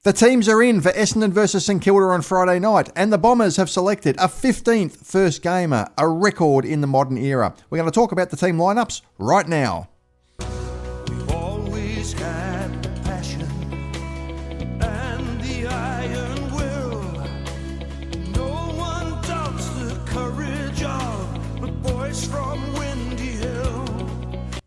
The teams are in for Essendon versus St Kilda on Friday night, and the Bombers have selected a 15th first gamer, a record in the modern era. We're going to talk about the team lineups right now. We've always had the passion and the iron will. No one doubts the courage of the boys from Windy Hill.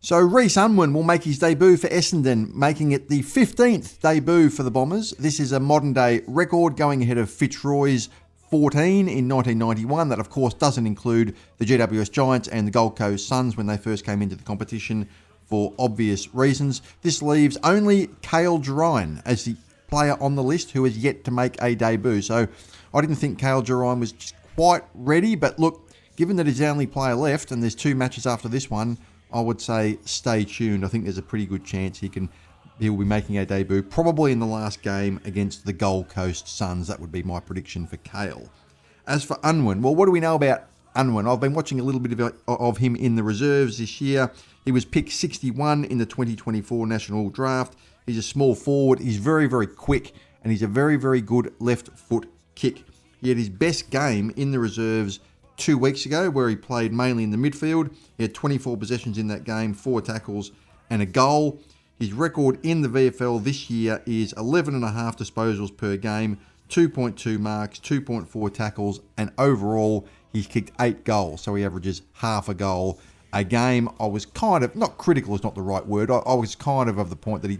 So Rhys Unwin will make his debut for Essendon, making it the 15th debut for the Bombers. This is a modern-day record going ahead of Fitzroy's 14 in 1991. That, of course, doesn't include the GWS Giants and the Gold Coast Suns when they first came into the competition for obvious reasons. This leaves only Cale Gerine as the player on the list who has yet to make a debut. So I didn't think Cale Gerine was just quite ready, but look, given that he's the only player left and there's 2 matches after this one, I would say stay tuned. I think there's a pretty good chance he'll be making a debut, probably in the last game against the Gold Coast Suns. That would be my prediction for Cale. As for Unwin, well, what do we know about Unwin? I've been watching a little bit of him in the reserves this year. He was picked 61 in the 2024 National Draft. He's a small forward. He's very, very quick, and he's a very, very good left foot kick. He had his best game in the reserves 2 weeks ago, where he played mainly in the midfield. He had 24 possessions in that game, 4 tackles and a goal. His record in the VFL this year is 11.5 disposals per game, 2.2 marks, 2.4 tackles, and overall he's kicked 8 goals, so he averages half a goal a game. I was kind of, not critical is not the right word, I was kind of the point that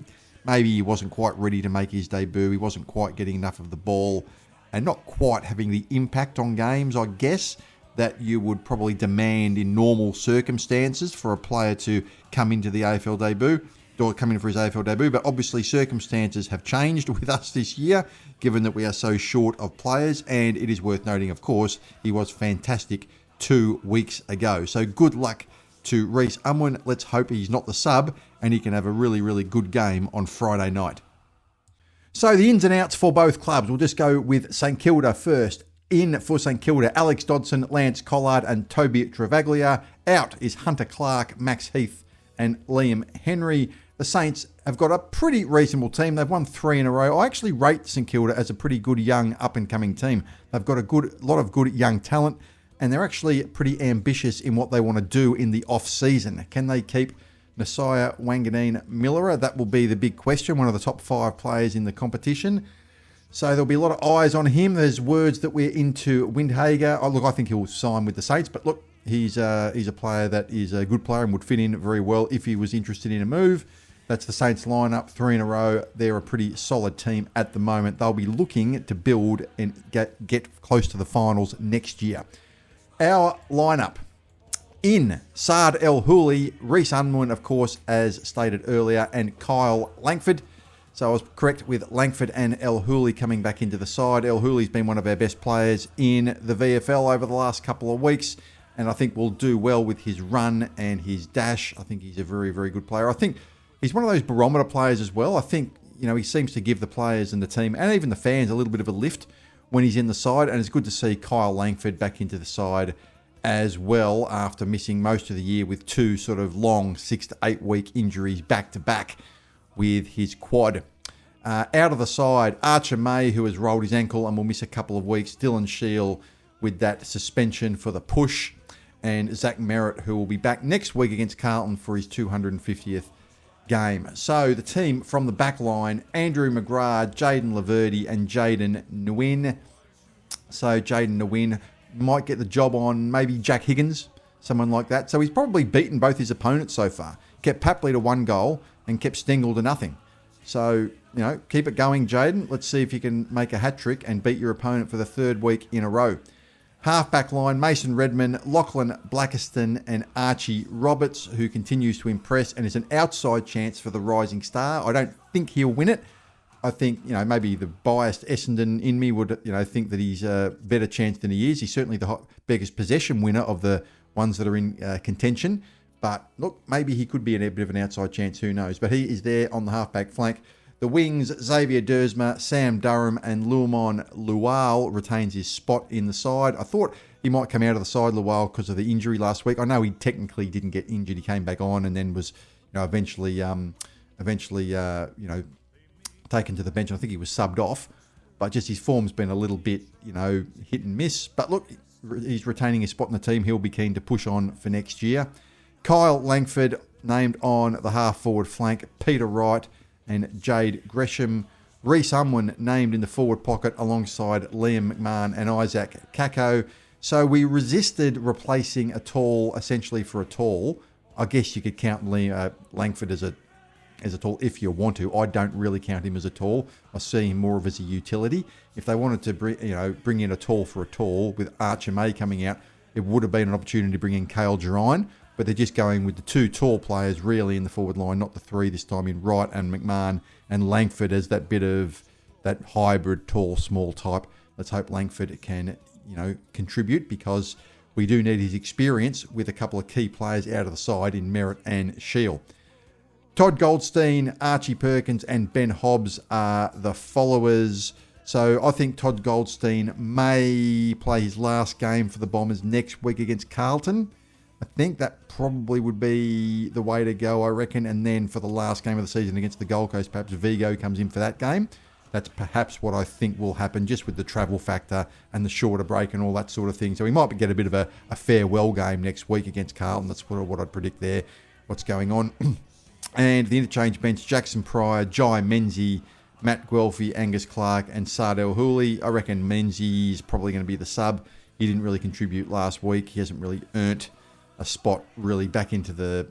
he wasn't quite ready to make his debut. He wasn't quite getting enough of the ball and not quite having the impact on games, I guess, that you would probably demand in normal circumstances for a player to come into the AFL debut, or come in for his AFL debut. But obviously circumstances have changed with us this year, given that we are so short of players. And it is worth noting, of course, he was fantastic 2 weeks ago. So good luck to Rhys Unwin. Let's hope he's not the sub and he can have a really, really good game on Friday night. So the ins and outs for both clubs. We'll just go with St Kilda first. In for St Kilda, Alex Dodson, Lance Collard and Toby Travaglia. Out is Hunter Clark, Max Heath and Liam Henry. The Saints have got a pretty reasonable team. They've won 3 in a row. I actually rate St Kilda as a pretty good young up-and-coming team. They've got a lot of good young talent, and they're actually pretty ambitious in what they want to do in the off-season. Can they keep Nasiah Wanganeen-Miller? That will be the big question, one of the top 5 players in the competition. So there'll be a lot of eyes on him. There's words that we're into Windhager. Oh, look, I think he'll sign with the Saints, but look, he's a player that is a good player and would fit in very well if he was interested in a move. That's the Saints lineup, 3 in a row. They're a pretty solid team at the moment. They'll be looking to build and get close to the finals next year. Our lineup. In Saad El-Hawli, Rhys Unwin, of course, as stated earlier, and Kyle Langford. So I was correct with Langford and El-Hawli coming back into the side. El-Hawli's been one of our best players in the VFL over the last couple of weeks, and I think will do well with his run and his dash. I think he's a very, very good player. I think he's one of those barometer players as well. I think, he seems to give the players and the team and even the fans a little bit of a lift when he's in the side, and it's good to see Kyle Langford back into the side as well after missing most of the year with 2 sort of long 6 to 8 week injuries back to back with his quad. Out of the side, Archer May, who has rolled his ankle and will miss a couple of weeks. Dylan Shield with that suspension for the push. And Zac Merrett, who will be back next week against Carlton for his 250th game. So the team from the back line, Andrew McGrath, Jaden Laverty and Jaden Nguyen. So Jaden Nguyen might get the job on maybe Jack Higgins, someone like that. So he's probably beaten both his opponents so far. Kept Papley to 1 goal and kept Stengel to nothing. So, keep it going, Jaden. Let's see if you can make a hat-trick and beat your opponent for the 3rd week in a row. Half-back line, Mason Redman, Lachlan Blackiston and Archie Roberts, who continues to impress and is an outside chance for the Rising Star. I don't think he'll win it. I think, maybe the biased Essendon in me would, think that he's a better chance than he is. He's certainly the biggest possession winner of the ones that are in contention. But look, maybe he could be a bit of an outside chance, who knows. But he is there on the halfback flank. The wings, Xavier Dersma, Sam Durham and Luamon Lual retains his spot in the side. I thought he might come out of the side, Lual, because of the injury last week. I know he technically didn't get injured. He came back on and then was eventually taken to the bench. I think he was subbed off, but just his form's been a little bit, hit and miss. But look, he's retaining his spot in the team. He'll be keen to push on for next year. Kyle Langford named on the half-forward flank. Peter Wright and Jade Gresham. Rhys Unwin named in the forward pocket alongside Liam McMahon and Isaac Kako. So we resisted replacing a tall essentially for a tall. I guess you could count Langford as a tall if you want to. I don't really count him as a tall. I see him more of as a utility. If they wanted to bring in a tall for a tall with Archer May coming out, it would have been an opportunity to bring in Cale Girine, but they're just going with the two tall players really in the forward line, not the three this time in Wright and McMahon, and Langford as that bit of that hybrid tall small type. Let's hope Langford can contribute, because we do need his experience with a couple of key players out of the side in Merrett and Shield. Todd Goldstein, Archie Perkins and Ben Hobbs are the followers. So I think Todd Goldstein may play his last game for the Bombers next week against Carlton. I think that probably would be the way to go, I reckon. And then for the last game of the season against the Gold Coast, perhaps Vigo comes in for that game. That's perhaps what I think will happen, just with the travel factor and the shorter break and all that sort of thing. So we might get a bit of a farewell game next week against Carlton. That's what I'd predict there, what's going on. And the interchange bench, Jackson Pryor, Jai Menzies, Matt Guelphy, Angus Clark and Saad El-Hawli. I reckon Menzies is probably going to be the sub. He didn't really contribute last week. He hasn't really earned a spot really back into the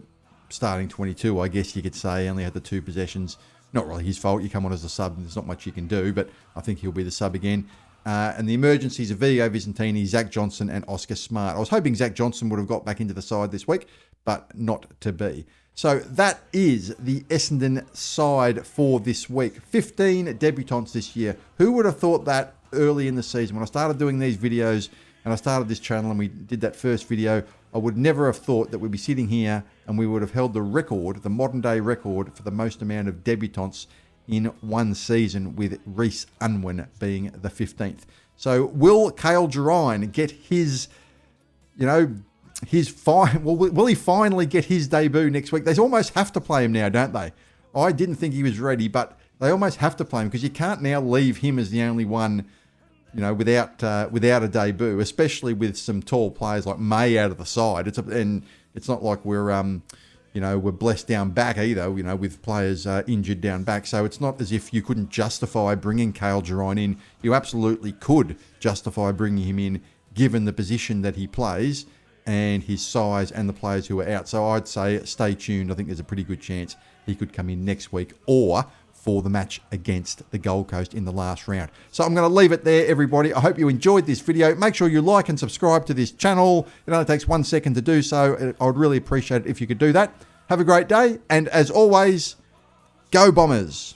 starting 22, I guess you could say. He only had the 2 possessions. Not really his fault. You come on as a sub, there's not much you can do, but I think he'll be the sub again. And the emergencies of Vigo Vicentini, Zach Johnson and Oscar Smart. I was hoping Zach Johnson would have got back into the side this week, but not to be. So that is the Essendon side for this week. 15 debutants this year. Who would have thought that early in the season? When I started doing these videos and I started this channel and we did that first video, I would never have thought that we'd be sitting here and we would have held the record, the modern day record for the most amount of debutants in one season, with Rhys Unwin being the 15th. So will Cale Girine get his, will he finally get his debut next week? They almost have to play him now, don't they? I didn't think he was ready, but they almost have to play him, because you can't now leave him as the only one, without a debut, especially with some tall players like May out of the side. It's not like we're blessed down back either, with players injured down back. So it's not as if you couldn't justify bringing Cale Girine in. You absolutely could justify bringing him in, given the position that he plays and his size and the players who are out. So I'd say stay tuned. I think there's a pretty good chance he could come in next week or for the match against the Gold Coast in the last round. So I'm going to leave it there, everybody. I hope you enjoyed this video. Make sure you like and subscribe to this channel. It only takes 1 second to do so. I would really appreciate it if you could do that. Have a great day. And as always, go Bombers.